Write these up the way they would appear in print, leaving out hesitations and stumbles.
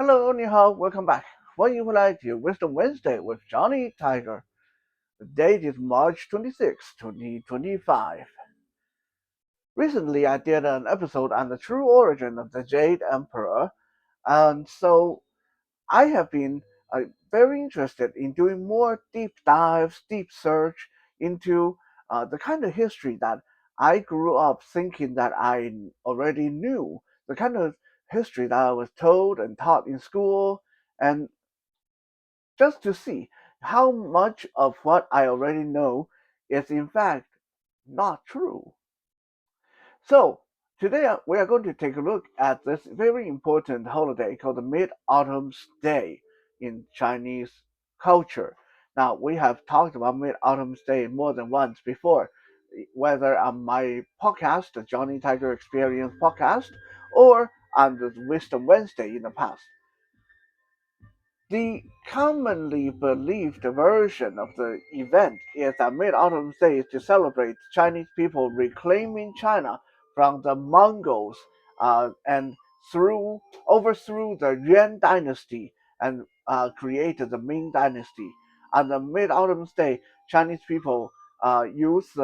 Hello, 你好, welcome back. 欢迎回来to Wisdom Wednesday with Johnny Tiger. The date is March 26, 2025. Recently, I did an episode on the true origin of the Jade Emperor, and so I have been very interested in doing more deep dives, deep search into the kind of history that I grew up thinking that I already knew, the kind of history that I was told and taught in school, and just to see how much of what I already know is in fact not true. So, today we are going to take a look at this very important holiday called the Mid-Autumn Day in Chinese culture. Now, we have talked about Mid-Autumn Day more than once before, whether on my podcast, the Johnny Tiger Experience podcast, or on the Wisdom Wednesday in the past. The commonly believed version of the event is that Mid-Autumn Day is to celebrate Chinese people reclaiming China from the Mongols and overthrew the Yuan dynasty and created the Ming dynasty. On the Mid-Autumn Day, Chinese people use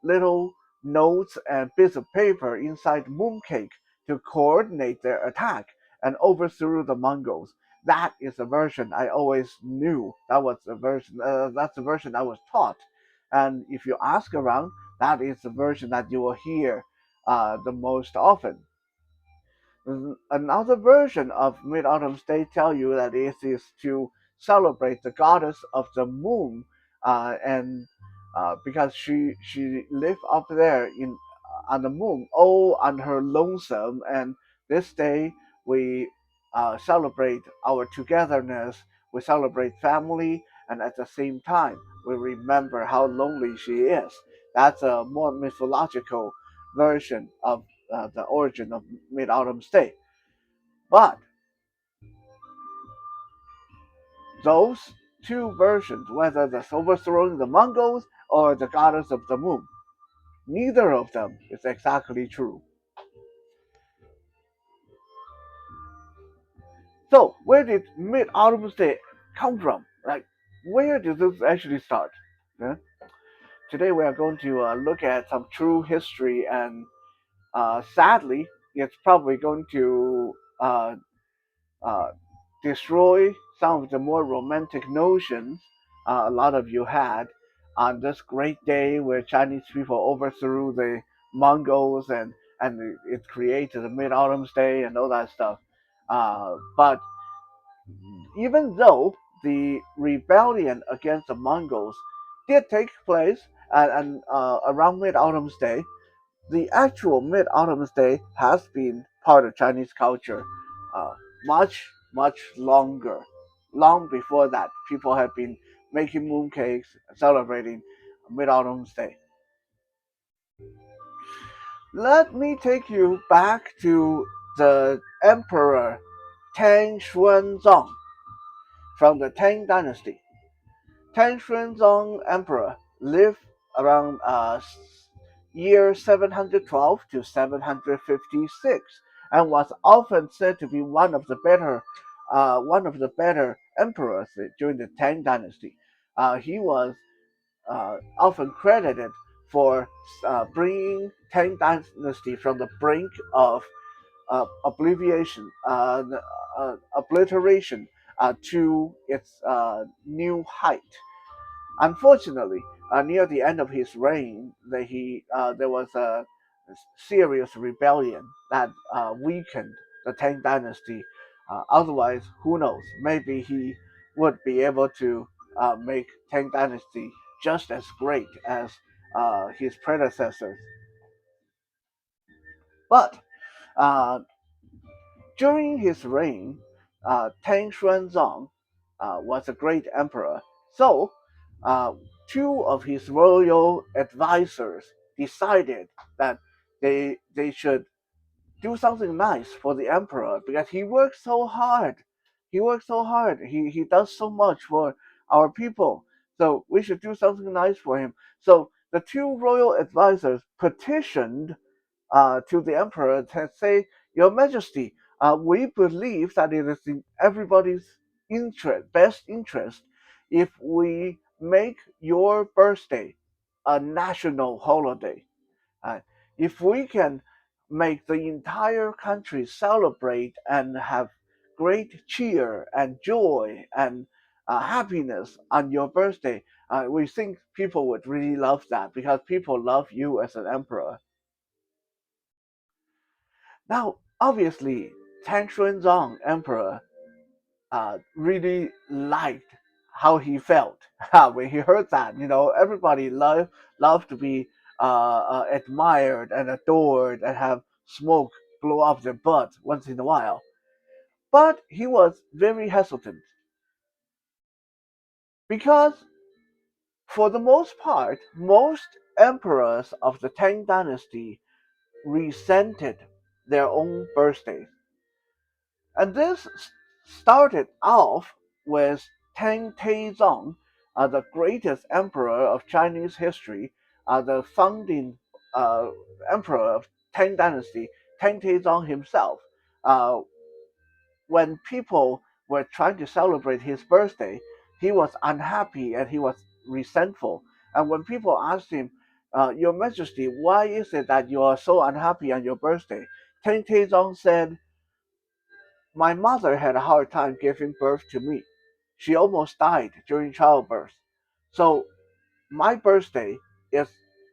little notes and bits of paper inside mooncake to coordinate their attack and overthrew the Mongols. That is the version I always knew. That was the version. That's the version I was taught. And if you ask around, that is the version that you will hear the most often. Another version of Mid-Autumn Day tell you that it is to celebrate the goddess of the moon, and because she lived up there in on the moon, all on her lonesome, and this day we celebrate our togetherness, we celebrate family, and at the same time we remember how lonely she is. That's a more mythological version of the origin of Mid-Autumn Day. But those two versions, whether the overthrowing the Mongols or the goddess of the moon, neither of them is exactly true. So, where did Mid-Autumn Day come from? Like, where did this actually start? Yeah? Today we are going to look at some true history, and sadly, it's probably going to uh, destroy some of the more romantic notions a lot of you had on this great day where Chinese people overthrew the Mongols and it created the Mid Autumn Day and all that stuff. But even though the rebellion against the Mongols did take place and around Mid Autumn Day, the actual Mid Autumn Day has been part of Chinese culture uh, much longer. Long before that, people have been making mooncakes, celebrating Mid Autumn Day. Let me take you back to the Emperor Tang Xuanzong from the Tang Dynasty. Tang Xuanzong Emperor lived around year 712 to 756 and was often said to be one of the better emperors during the Tang Dynasty. He was often credited for bringing Tang Dynasty from the brink of obliteration to its new height. Unfortunately, near the end of his reign, there was a serious rebellion that weakened the Tang Dynasty. Otherwise, who knows? Maybe he would be able to make Tang Dynasty just as great as his predecessors. But uh, during his reign, Tang Xuanzong was a great emperor. So, uh, two of his royal advisors decided that they should do something nice for the emperor because he works so hard. He works so hard. He does so much for our people. So we should do something nice for him. So the two royal advisors petitioned to the emperor to say, Your Majesty, We believe that it is in everybody's best interest, if we make your birthday a national holiday. Uh, if we can make the entire country celebrate and have great cheer and joy and happiness on your birthday, we think people would really love that because people love you as an emperor. Now, obviously, Tang Xuanzong Emperor really liked how he felt when he heard that. Everybody love to be admired and adored and have smoke blow up their butt once in a while. But he was very hesitant because, for the most part, most emperors of the Tang Dynasty resented their own birthdays. And this started off with Tang Taizong, the greatest emperor of Chinese history, the founding uh, emperor of Tang Dynasty, Tang Taizong himself. Uh, when people were trying to celebrate his birthday, he was unhappy and he was resentful. And when people asked him, Your Majesty, why is it that you are so unhappy on your birthday? Tang Taizong said, my mother had a hard time giving birth to me. She almost died during childbirth. So my birthday is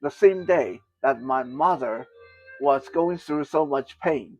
the same day that my mother was going through so much pain.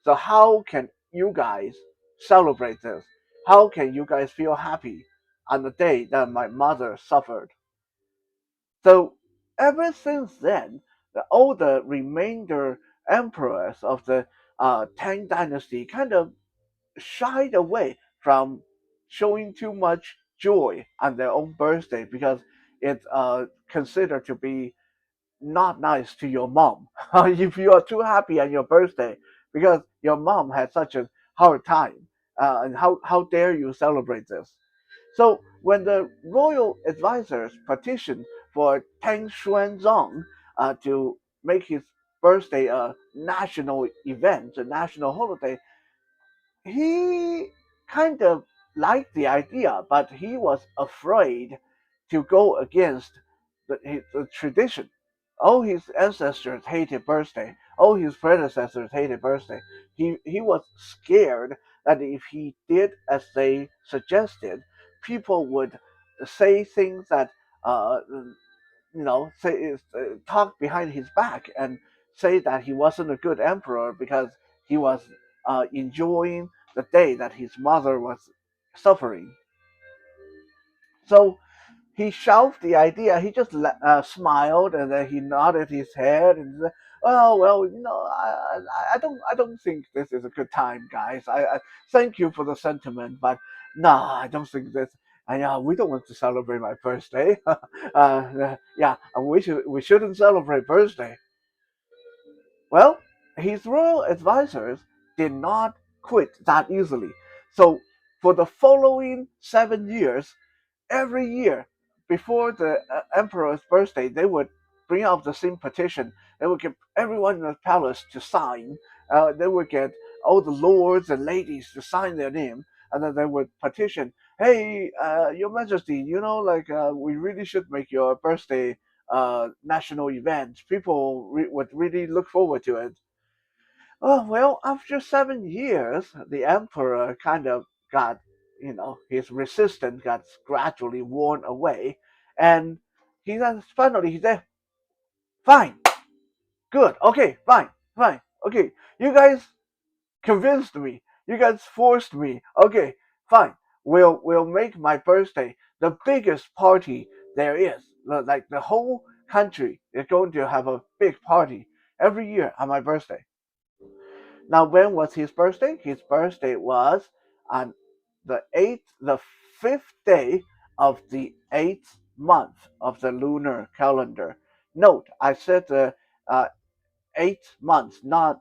So how can you guys celebrate this? How can you guys feel happy on the day that my mother suffered? So ever since then, all the remainder emperors of the Tang Dynasty kind of shied away from showing too much joy on their own birthday because it's considered to be not nice to your mom if you are too happy on your birthday because your mom had such a hard time. And how dare you celebrate this? So when the royal advisors petitioned for Tang Xuanzong to make his birthday a national event, a national holiday, he kind of liked the idea, but he was afraid to go against the tradition. All his ancestors hated birthday. All his predecessors hated birthday. He was scared that if he did as they suggested, people would say things that uh, say talk behind his back and say that he wasn't a good emperor because he was enjoying the day that his mother was suffering. So he shelved the idea. He just smiled and then he nodded his head and said, "Oh well, I don't think this is a good time, guys. I thank you for the sentiment, but no, I don't think this. We don't want to celebrate my birthday. Yeah, we shouldn't celebrate birthday." Well, his royal advisors did not quit that easily. So for the following 7 years, every year before the emperor's birthday, they would bring out the same petition. They would get everyone in the palace to sign. They would get all the lords and ladies to sign their name, and then they would petition, "Hey, Your Majesty, we really should make your birthday national event. People would really look forward to it." Oh, well, after 7 years, the emperor kind of got, his resistance got gradually worn away. And he said, fine, good, okay, fine, fine, okay, you guys convinced me, you guys forced me, okay, fine, we'll make my birthday the biggest party there is. Like the whole country is going to have a big party every year on my birthday. Now, when was his birthday? His birthday was on the fifth day of the 8th month of the lunar calendar. Note, I said the 8th month, not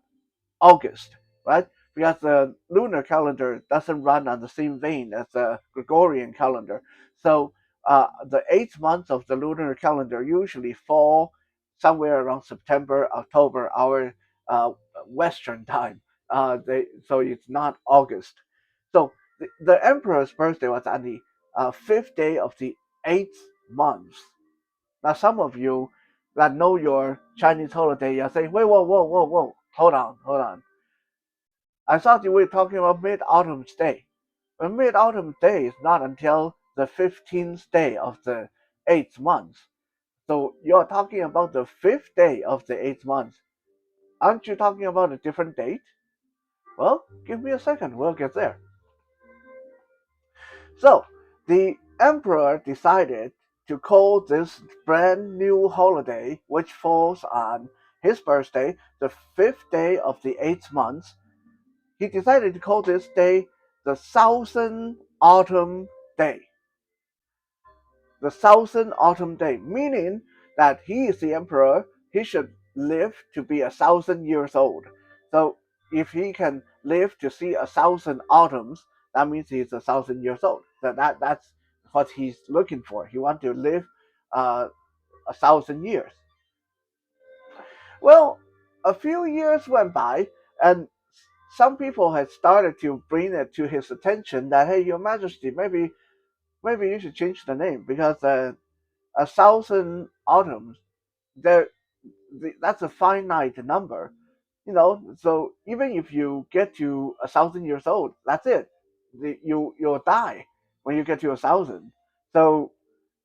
August, right? Because the lunar calendar doesn't run on the same vein as the Gregorian calendar. So the 8th month of the lunar calendar usually fall somewhere around September, October, our uh, Western time. so it's not August. So the emperor's birthday was on the fifth day of the eighth month. Now, some of you that know your Chinese holiday, you're saying, wait, whoa, whoa, whoa, whoa, hold on, hold on. I thought you were talking about Mid Autumn Day. But Mid Autumn Day is not until the 15th day of the eighth month. So you're talking about the fifth day of the eighth month. Aren't you talking about a different date? Well, give me a second, we'll get there. So, the emperor decided to call this brand new holiday, which falls on his birthday, the fifth day of the eighth month. He decided to call this day the Southern Autumn Day. The Southern Autumn Day, meaning that he is the emperor, he should live to be 1,000 years old. So if he can live to see 1,000 autumns, that means he's 1,000 years old. That's what he's looking for. He wants to live 1,000 years. Well, a few years went by, and some people had started to bring it to his attention that, hey, Your Majesty, maybe you should change the name because 1,000 autumns, there that's a finite number, so even if you get to 1,000 years old, that's it. You'll die when you get to 1,000. So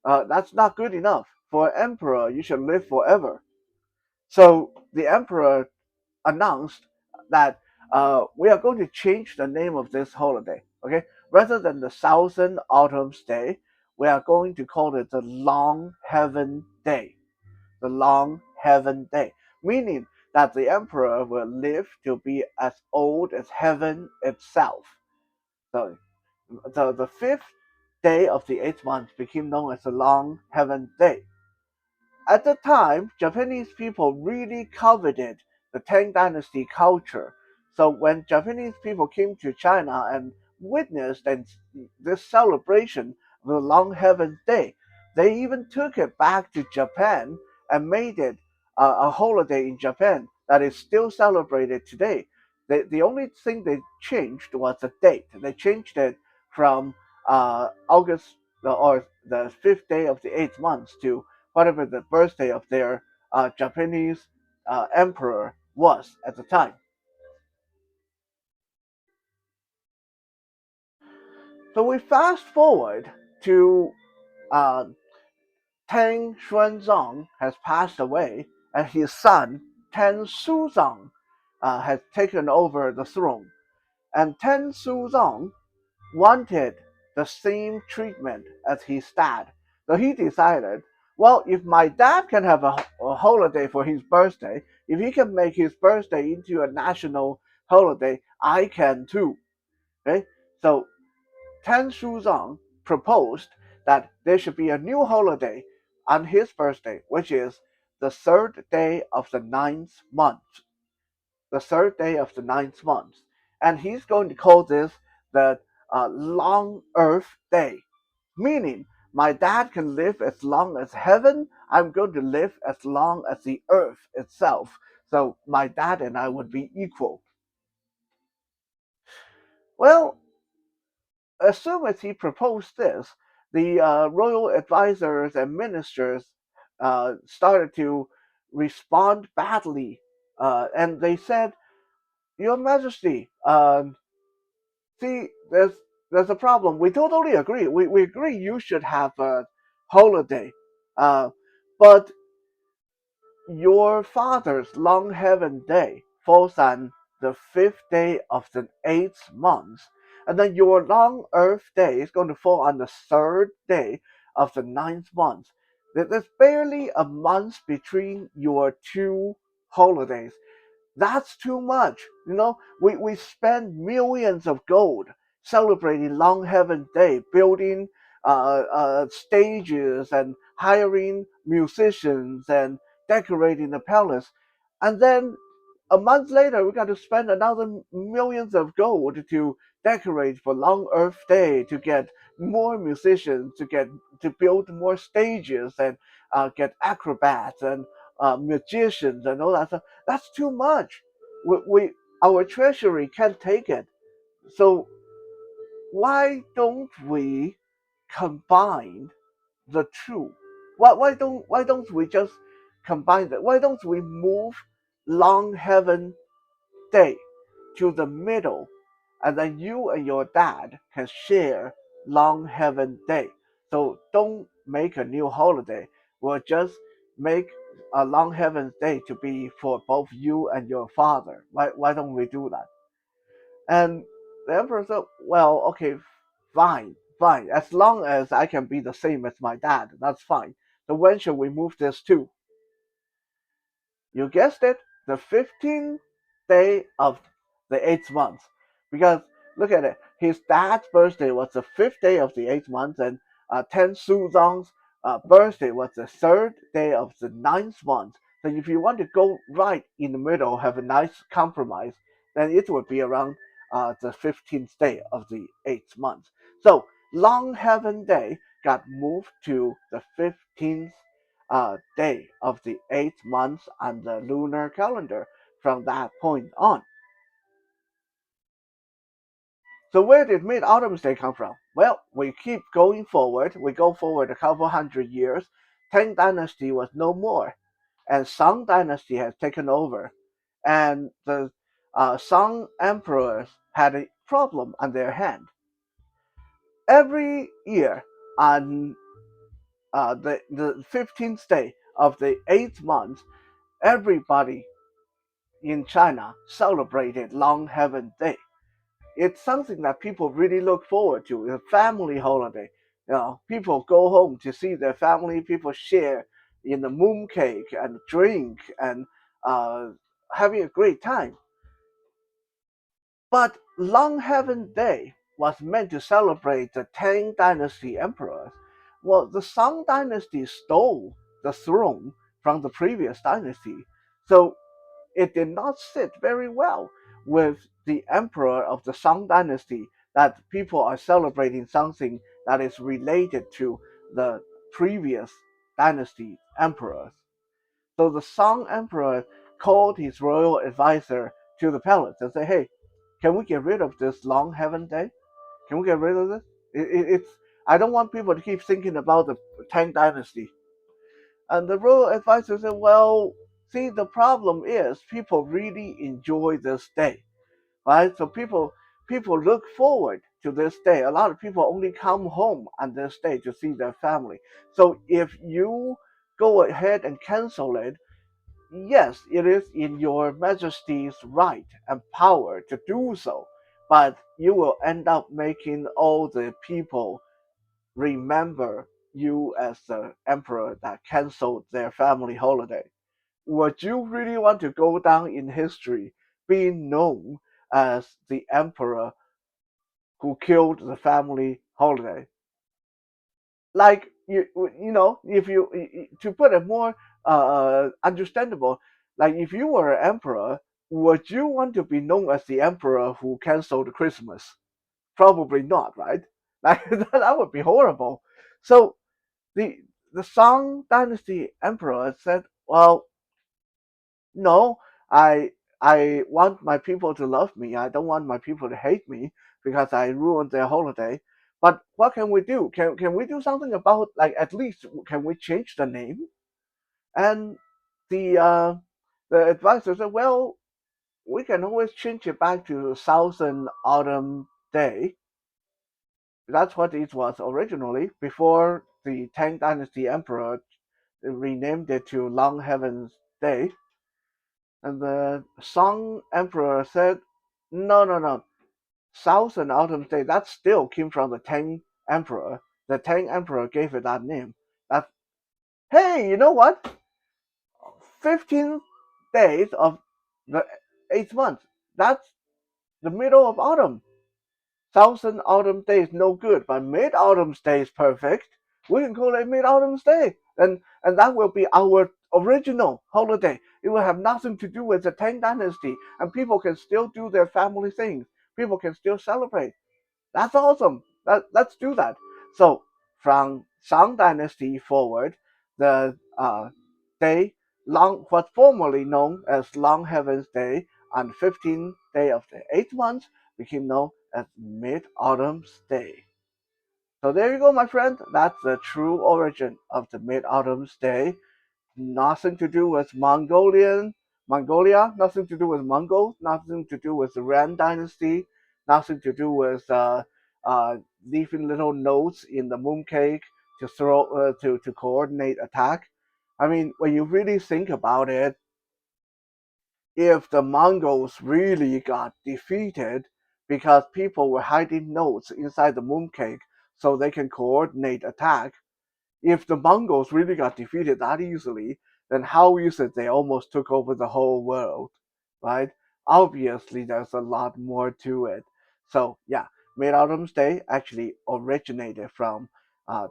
that's not good enough for an emperor. You should live forever. So the emperor announced that we are going to change the name of this holiday. Okay, rather than the Thousand Autumns Day, we are going to call it the Long Heaven Day. The Long Heaven Day, meaning that the emperor will live to be as old as heaven itself. So the fifth day of the eighth month became known as the Long Heaven Day. At the time, Japanese people really coveted the Tang Dynasty culture. So when Japanese people came to China and witnessed this celebration of the Long Heaven Day, they even took it back to Japan and made it a holiday in Japan that is still celebrated today. The only thing they changed was the date. They changed it from August or the fifth day of the eighth month to whatever the birthday of their Japanese emperor was at the time. So we fast forward to uh, Tang Xuanzong has passed away, and his son Tang Suzong has taken over the throne. And Tang Suzong wanted the same treatment as his dad. So he decided, well, if my dad can have a holiday for his birthday, if he can make his birthday into a national holiday, I can too. Okay? So Tan Shuzong proposed that there should be a new holiday on his birthday, which is the third day of the ninth month. The third day of the ninth month. And he's going to call this the Long Earth Day, meaning my dad can live as long as heaven, I'm going to live as long as the earth itself. So my dad and I would be equal. Well, as soon as he proposed this, the royal advisors and ministers started to respond badly. And they said, Your Majesty, see, there's a problem. We totally agree. We agree you should have a holiday. Uh, but your father's Long Heaven Day falls on the fifth day of the eighth month. And then your Long Earth Day is going to fall on the third day of the ninth month. There's barely a month between your two holidays. That's too much. We spend millions of gold celebrating Long Heaven Day, building stages and hiring musicians and decorating the palace. And then a month later, we got to spend another millions of gold to decorate for Long Earth Day, to get more musicians, to build more stages and get acrobats and magicians and all that stuff. That's too much. We our treasury can't take it. So why don't we combine the two? Why don't we just combine that? Why don't we move Long Heaven Day to the middle, and then you and your dad can share Long Heaven Day. So don't make a new holiday. We'll just make a Long Heaven Day to be for both you and your father. Why don't we do that? And the emperor said, well, okay, fine, fine. As long as I can be the same as my dad, that's fine. So when should we move this to? You guessed it, the 15th day of the eighth month. Because look at it, his dad's birthday was the fifth day of the eighth month, and Ten Suzong's birthday was the third day of the ninth month. So if you want to go right in the middle, have a nice compromise, then it would be around the 15th day of the eighth month. So Long Heaven Day got moved to the 15th day of the eighth month on the lunar calendar from that point on. So where did Mid-Autumn Day come from? Well, we keep going forward. We go forward a couple hundred years. Tang Dynasty was no more, and Song Dynasty has taken over. And the Song emperors had a problem on their hand. Every year on the 15th day of the eighth month, everybody in China celebrated Long Heaven Day. It's something that people really look forward to. It's a family holiday. People go home to see their family. People share in the mooncake and drink and uh, having a great time. But Long Heaven Day was meant to celebrate the Tang Dynasty emperors. Well, the Song Dynasty stole the throne from the previous dynasty. So it did not sit very well with the emperor of the Song dynasty that people are celebrating something that is related to the previous dynasty emperors. So the Song emperor called his royal advisor to the palace and said, "Hey, can we get rid of this Long Heaven Day? Can we get rid of this? It's I don't want people to keep thinking about the Tang dynasty." And the royal advisor said, well, see, the problem is people really enjoy this day, right? So people look forward to this day. A lot of people only come home on this day to see their family. So if you go ahead and cancel it, yes, it is in your majesty's right and power to do so, but you will end up making all the people remember you as the emperor that canceled their family holiday. Would you really want to go down in history being known as the emperor who killed the family holiday? Like if you to put it more understandable, like if you were an emperor, would you want to be known as the emperor who canceled Christmas? Probably not, right? Like that would be horrible. So the the Song Dynasty emperor said, "Well, no, I want my people to love me. I don't want my people to hate me because I ruined their holiday. But what can we do? Can we do something about, like, at least can we change the name?" And the uh, the advisor said, "Well, we can always change it back to Southern Autumn Day." That's what it was originally before the Tang Dynasty emperor renamed it to Long Heaven's Day. And the Song emperor said, "No, no, no. Southern Autumn Day, that still came from the Tang emperor. The Tang emperor gave it that name. That, hey, you know what? 15 days of the eighth month. That's the middle of autumn. Southern Autumn Day is no good, but Mid Autumn Day is perfect. We can call it Mid Autumn Day, and that will be our original holiday. It will have nothing to do with the Tang Dynasty, and people can still do their family things. People can still celebrate. That's awesome. Let's do that." So from Song Dynasty forward, the day long, what formerly known as Long Heaven's Day, on the 15th day of the 8th month became known as Mid-Autumn's Day. So there you go, my friend. That's the true origin of the Mid-Autumn's Day. Nothing to do with Mongolia, nothing to do with Mongols, nothing to do with the Ran dynasty, nothing to do with leaving little notes in the mooncake to to coordinate attack. I mean, when you really think about it, if the Mongols really got defeated because people were hiding notes inside the mooncake so they can coordinate attack, if the Mongols really got defeated that easily, then how is it they almost took over the whole world, right? Obviously, there's a lot more to it. So yeah, Mid-Autumn's Day actually originated from uh,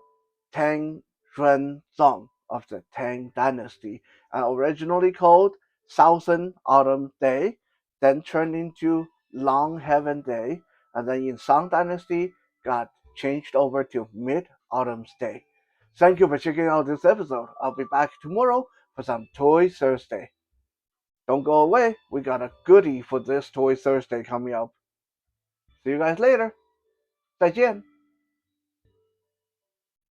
Tang Xuanzong of the Tang Dynasty, originally called Southern Autumn Day, then turned into Long Heaven Day, and then in Song Dynasty got changed over to Mid-Autumn's Day. Thank you for checking out this episode. I'll be back tomorrow for some Toy Thursday. Don't go away, we got a goodie for this Toy Thursday coming up. See you guys later. 再见。